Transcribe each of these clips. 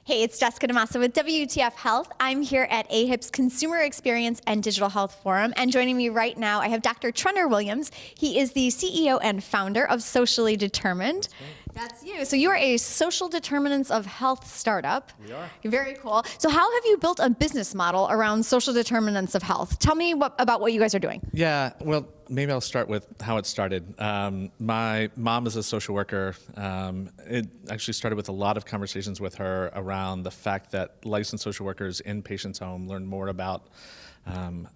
Hey, it's Jessica DaMassa with WTF Health. I'm here at AHIP's Consumer Experience and Digital Health Forum, and joining me right now, I have Dr. Trenor Williams. He is the CEO and founder of Socially Determined. That's you. So you are a social determinants of health startup. We are. Very cool. So how have you built a business model around social determinants of health? Tell me about what you guys are doing. Yeah, well, maybe I'll start with how it started. My mom is a social worker. It actually started with a lot of conversations with her around the fact that licensed social workers in patients' home learn more about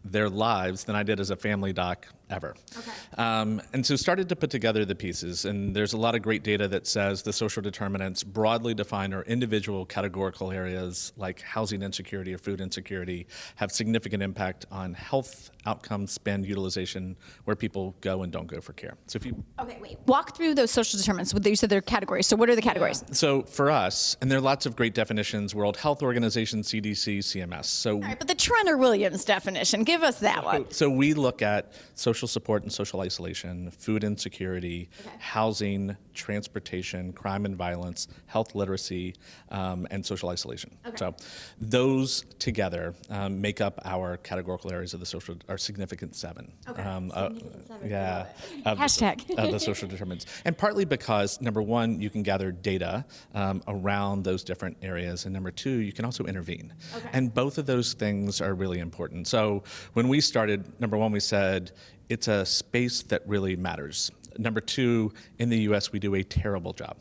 their lives than I did as a family doc ever. Okay. And so started to put together the pieces, and there's a lot of great data that says the social determinants broadly defined or individual categorical areas like housing insecurity or food insecurity have significant impact on health outcomes, spend, utilization, where people go and don't go for care. So if you Okay, wait. Walk through those social determinants. You said they're categories. So what are the categories? So for us, and there are lots of great definitions, World Health Organization, CDC, CMS. So All right, but the Trenor Williams definition, give us that one. So we look at social support and social isolation, food insecurity, housing, transportation, crime and violence, health literacy, and social isolation. Okay. So those together make up our categorical areas of the social, our significant seven. Okay. Significant seven. Yeah. Hashtag. Of the social determinants. And partly because, number one, you can gather data around those different areas, and number two, you can also intervene. Okay. And both of those things are really important. So when we started, number one, we said it's a space that really matters. Number two, in the US, we do a terrible job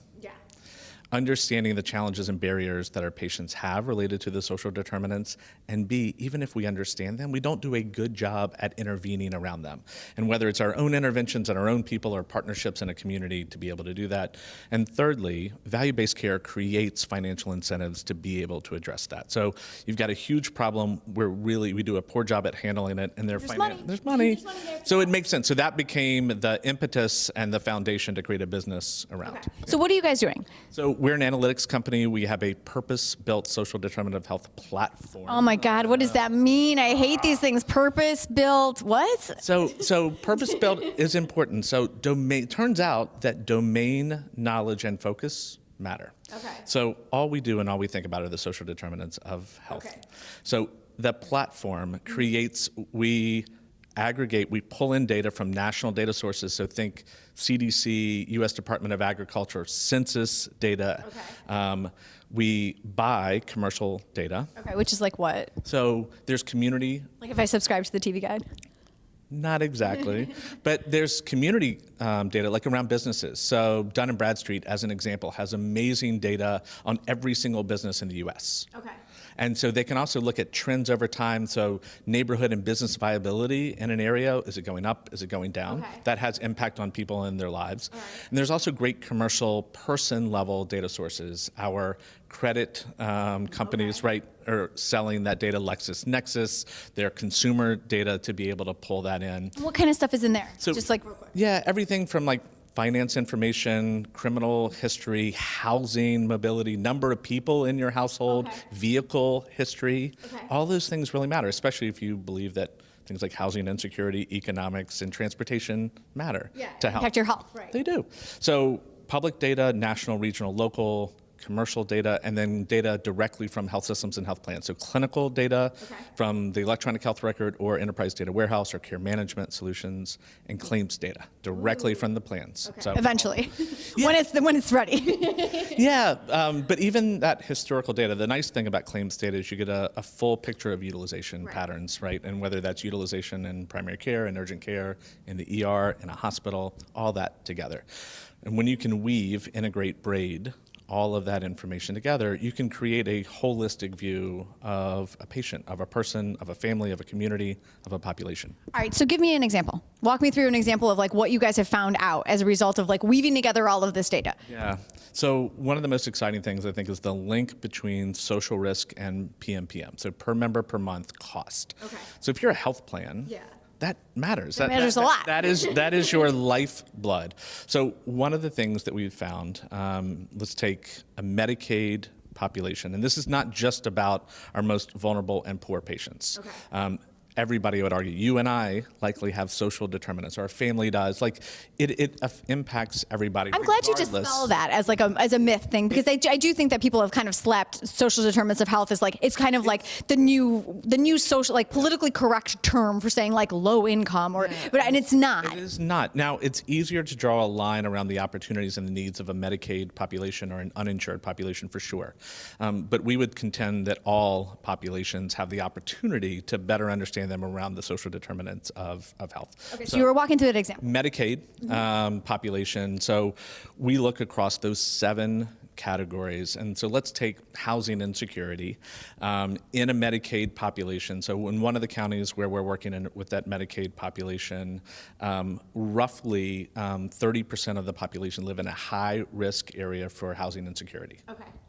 understanding the challenges and barriers that our patients have related to the social determinants, and B, even if we understand them, we don't do a good job at intervening around them. And whether it's our own interventions and our own people or partnerships in a community to be able to do that. And thirdly, value-based care creates financial incentives to be able to address that. So you've got a huge problem where really we do a poor job at handling it, and there's money. There's money there. So it makes sense. So that became the impetus and the foundation to create a business around. Okay. So what are you guys doing? So we're an analytics company. We have a purpose-built social determinant of health platform. Oh my God, what does that mean? I hate these things. Purpose-built, what? So purpose-built is important. So turns out that domain knowledge and focus matter. Okay. So all we do and all we think about are the social determinants of health. Okay. So the platform creates, we aggregate, we pull in data from national data sources. So think CDC, U.S. Department of Agriculture, census data. Okay. We buy commercial data. Okay, which is like what? So there's community. Like if I subscribe to the TV Guide? Not exactly, but there's community data like around businesses. So Dun & Bradstreet, as an example, has amazing data on every single business in the U.S. Okay. And so they can also look at trends over time. So neighborhood and business viability in an area, is it going up? Is it going down? Okay. That has impact on people and their lives. All right. And there's also great commercial person level data sources. Our credit companies, right, are selling that data, LexisNexis, their consumer data to be able to pull that in. What kind of stuff is in there? So, just like real quick. Yeah, everything from like finance information, criminal history, housing, mobility, number of people in your household, vehicle history. Okay. All those things really matter, especially if you believe that things like housing insecurity, economics, and transportation matter to health. Impact your health, right. They do. So public data, national, regional, local, commercial data, and then data directly from health systems and health plans. So clinical data from the electronic health record or enterprise data warehouse or care management solutions, and claims data directly from the plans. Okay. So, Eventually, when it's ready. yeah, but even that historical data, the nice thing about claims data is you get a full picture of utilization patterns, right? And whether that's utilization in primary care and urgent care, in the ER, in a hospital, all that together. And when you can weave, integrate, braid all of that information together, you can create a holistic view of a patient, of a person, of a family, of a community, of a population. All right, so give me an example. Walk me through an example of like what you guys have found out as a result of like weaving together all of this data. Yeah, so one of the most exciting things I think is the link between social risk and PMPM, so per member per month cost. Okay. So if you're a health plan, that matters. That matters a lot. That is your lifeblood. So one of the things that we've found, let's take a Medicaid population, and this is not just about our most vulnerable and poor patients. Okay. everybody would argue, you and I likely have social determinants. Our family does. Like, it impacts everybody. I'm glad you dispel that as like as a myth thing, because I do think that people have kind of slapped social determinants of health as like, it's kind of like the new social, like politically correct term for saying like low income and it's not. It is not. Now, it's easier to draw a line around the opportunities and the needs of a Medicaid population or an uninsured population for sure. But we would contend that all populations have the opportunity to better understand them around the social determinants of health. Okay, so you were walking through that example. Medicaid population. So we look across those 7 categories. And so let's take housing insecurity in a Medicaid population. So in one of the counties where we're working with that Medicaid population, roughly 30% of the population live in a high-risk area for housing insecurity.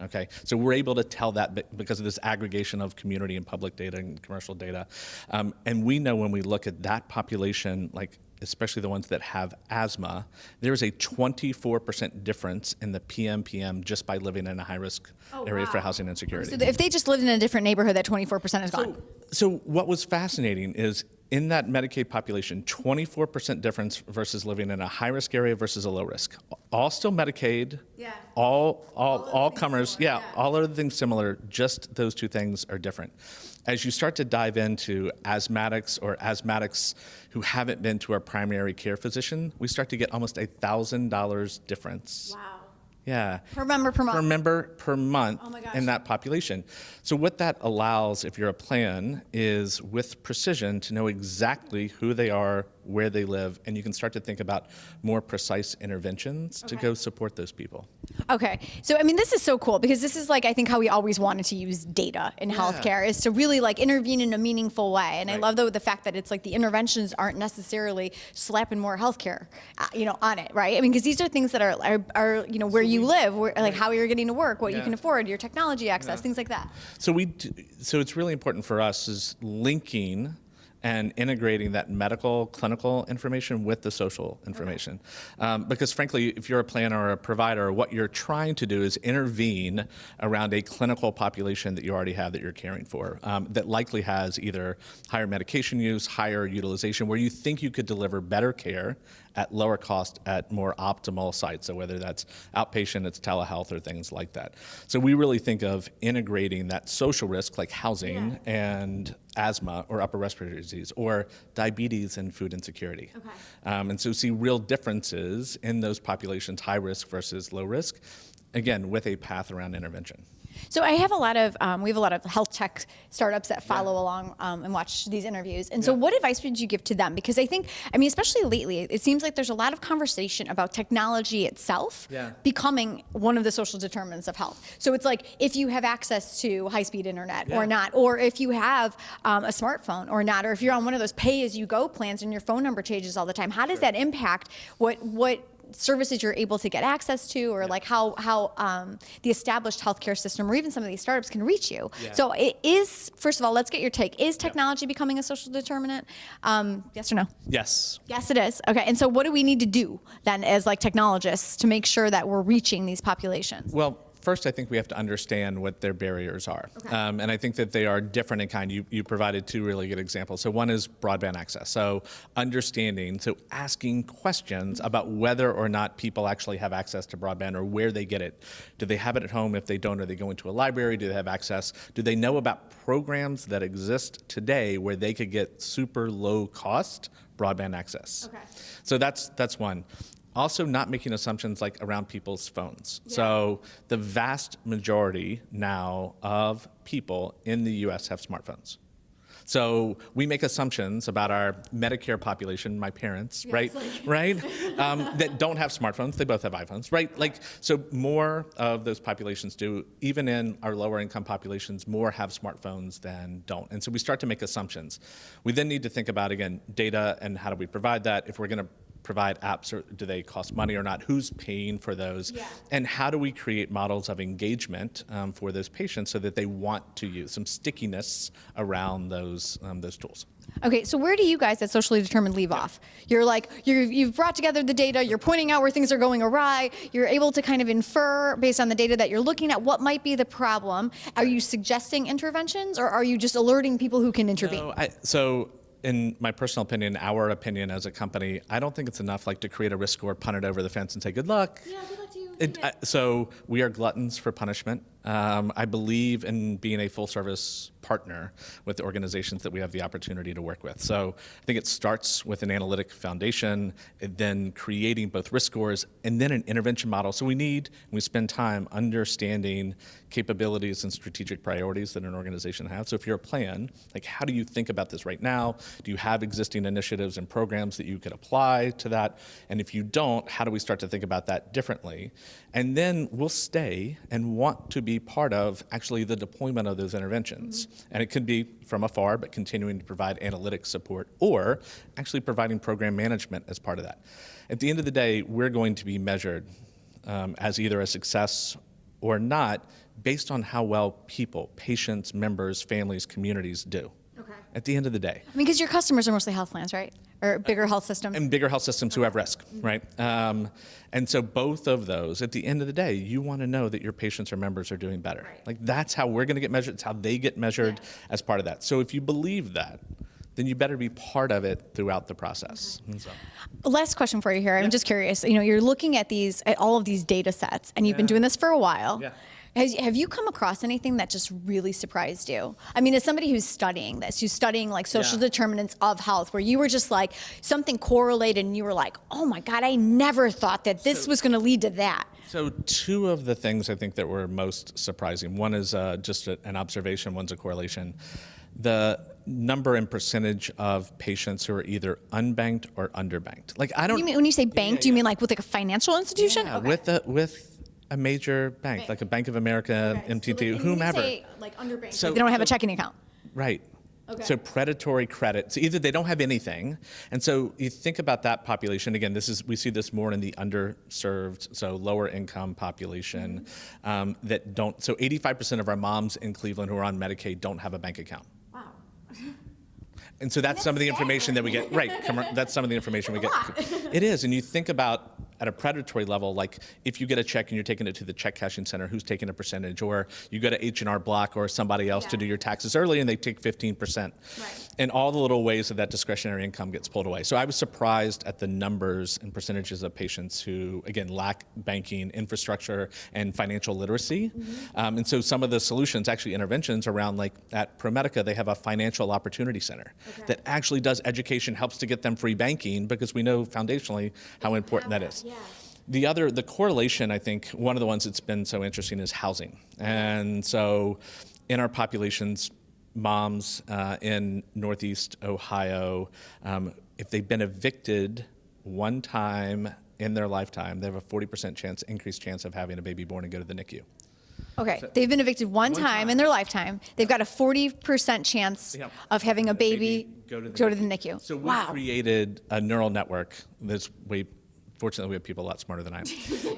Okay. So we're able to tell that because of this aggregation of community and public data and commercial data. And we know when we look at that population, like especially the ones that have asthma, there is a 24% difference in the PMPM just by living in a high-risk area for housing insecurity. So if they just lived in a different neighborhood, that 24% is gone. So what was fascinating is in that Medicaid population, 24% difference versus living in a high-risk area versus a low-risk. All still Medicaid, all comers, all other things similar, just those 2 things are different. As you start to dive into asthmatics or asthmatics who haven't been to our primary care physician, we start to get almost $1,000 difference. Wow. Yeah. Per member per month. Per member per month Oh my gosh. in that population. So what that allows, if you're a plan, is with precision to know exactly who they are, where they live, and you can start to think about more precise interventions to go support those people. Okay. So, I mean, this is so cool because this is like, I think how we always wanted to use data in healthcare is to really like intervene in a meaningful way. And I love the fact that it's like the interventions aren't necessarily slapping more healthcare, on it, right? I mean, because these are things that are where you live, where, like how you're getting to work, what you can afford, your technology access, things like that. So so it's really important for us is linking and integrating that medical, clinical information with the social information. Because frankly, if you're a planner or a provider, what you're trying to do is intervene around a clinical population that you already have that you're caring for, that likely has either higher medication use, higher utilization, where you think you could deliver better care at lower cost at more optimal sites. So whether that's outpatient, it's telehealth or things like that. So we really think of integrating that social risk like housing and asthma or upper respiratory disease or diabetes and food insecurity. And so see real differences in those populations, high risk versus low risk, again, with a path around intervention. So I have we have a lot of health tech startups that follow along and watch these interviews. And so what advice would you give to them? Because I think, especially lately, it seems like there's a lot of conversation about technology itself becoming one of the social determinants of health. So it's like if you have access to high-speed internet or not, or if you have a smartphone or not, or if you're on one of those pay-as-you-go plans and your phone number changes all the time, how does that impact what services you're able to get access to, or like how the established healthcare system or even some of these startups can reach you. So it is, first of all, let's get your take. Is technology becoming a social determinant? Yes or no? Yes. Yes, it is. Okay, and so what do we need to do then as like technologists to make sure that we're reaching these populations? Well, first, I think we have to understand what their barriers are. And I think that they are different in kind. You provided 2 really good examples. So one is broadband access. So understanding, so asking questions about whether or not people actually have access to broadband or where they get it. Do they have it at home? If they don't, are they going to a library? Do they have access? Do they know about programs that exist today where they could get super low cost broadband access? So that's one. Also, not making assumptions like around people's phones. So the vast majority now of people in the US have smartphones. So we make assumptions about our Medicare population, my parents, right? That don't have smartphones. They both have iPhones, right? Like, so more of those populations do. Even in our lower income populations, more have smartphones than don't. And so we start to make assumptions. We then need to think about, again, data and how do we provide that. If we're going to provide apps, or do they cost money or not? Who's paying for those? Yeah. And how do we create models of engagement for those patients so that they want to use some stickiness around those tools? Okay, so where do you guys at Socially Determined leave off? You're like, you've brought together the data, you're pointing out where things are going awry, you're able to kind of infer based on the data that you're looking at what might be the problem. Are you suggesting interventions, or are you just alerting people who can intervene? No, so in my personal opinion, our opinion as a company, I don't think it's enough like to create a risk score, punt it over the fence and say, good luck. Yeah, good luck to you. So we are gluttons for punishment. I believe in being a full service partner with the organizations that we have the opportunity to work with. So I think it starts with an analytic foundation, and then creating both risk scores and then an intervention model. So we spend time understanding capabilities and strategic priorities that an organization has. So if you're a plan, like how do you think about this right now? Do you have existing initiatives and programs that you could apply to that? And if you don't, how do we start to think about that differently? And then we'll stay and want to be part of actually the deployment of those interventions. And it could be from afar, but continuing to provide analytic support or actually providing program management as part of that. At the end of the day, we're going to be measured as either a success or not based on how well people, patients, members, families, communities do. Okay. At the end of the day. I mean, because your customers are mostly health plans, right? Or bigger health systems. And bigger health systems who have risk, right? And so both of those, at the end of the day, you want to know that your patients or members are doing better. Right. Like that's how we're going to get measured. It's how they get measured as part of that. So if you believe that, then you better be part of it throughout the process. Okay. So. Last question for you here. I'm just curious. You know, you're looking at all of these data sets, and you've been doing this for a while. Yeah. Have you come across anything that just really surprised you? I mean, as somebody who's studying this, who's studying like social determinants of health, where you were just like, something correlated and you were like, oh my God, I never thought that this was going to lead to that. So two of the things I think that were most surprising, one is just an observation, one's a correlation. The number and percentage of patients who are either unbanked or underbanked. Like I don't. You mean, when you say banked, do you mean like with like a financial institution? Yeah, okay. with a major bank, like a Bank of America, MTT, so like, whomever. You say like underbanked, so, like they don't have a checking account. Right. Okay. So predatory credit. So either they don't have anything, and so you think about that population. Again, we see this more in the underserved, so lower income population that don't. So 85% of our moms in Cleveland who are on Medicaid don't have a bank account. Wow. And so that's some of the information that we get. Right. That's some of the information we get. It is, and you think about at a predatory level, like if you get a check and you're taking it to the check cashing center, who's taking a percentage? Or you go to H&R Block or somebody else to do your taxes early and they take 15%. Right. And all the little ways that discretionary income gets pulled away. So I was surprised at the numbers and percentages of patients who, again, lack banking infrastructure and financial literacy. And so some of the solutions, actually interventions around, like at ProMedica, they have a financial opportunity center that actually does education, helps to get them free banking, because we know foundationally how important that is. Yeah. The correlation, I think, one of the ones that's been so interesting is housing. And so in our populations, moms in Northeast Ohio, if they've been evicted one time in their lifetime, they have a 40% increased chance of having a baby born and go to the NICU. Okay, so they've been evicted one time in their lifetime. They've got a 40% chance of having a baby go to the NICU. So we created a neural network that's fortunately, we have people a lot smarter than I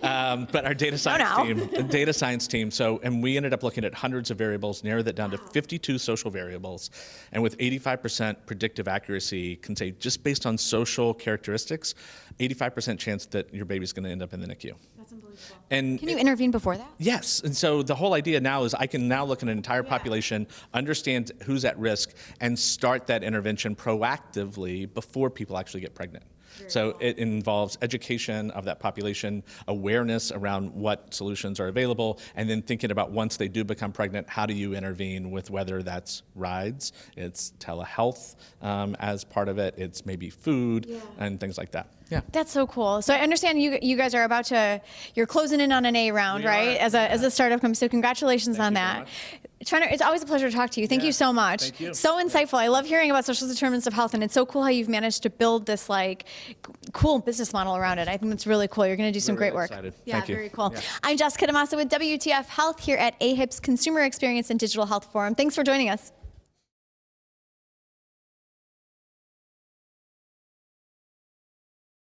am. But our data science team, and we ended up looking at hundreds of variables, narrowed that down to 52 social variables, and with 85% predictive accuracy, can say just based on social characteristics, 85% chance that your baby's going to end up in the NICU. That's unbelievable. And can you intervene before that? Yes, and so the whole idea now is I can now look at an entire population, understand who's at risk, and start that intervention proactively before people actually get pregnant. So it involves education of that population, awareness around what solutions are available, and then thinking about once they do become pregnant, how do you intervene with whether that's rides, it's telehealth as part of it, it's maybe food and things like that. Yeah. That's so cool. So I understand you guys are you're closing in on an A round, right? As a startup company. So congratulations on that. Trenor, it's always a pleasure to talk to you. Thank you so much. Thank you. So insightful. I love hearing about social determinants of health, and it's so cool how you've managed to build this like cool business model around it. I think that's really cool. You're going to do some great work. Excited. Yeah, Thank you. Very cool. Yeah. I'm Jessica DaMassa with WTF Health here at AHIP's Consumer Experience and Digital Health Forum. Thanks for joining us.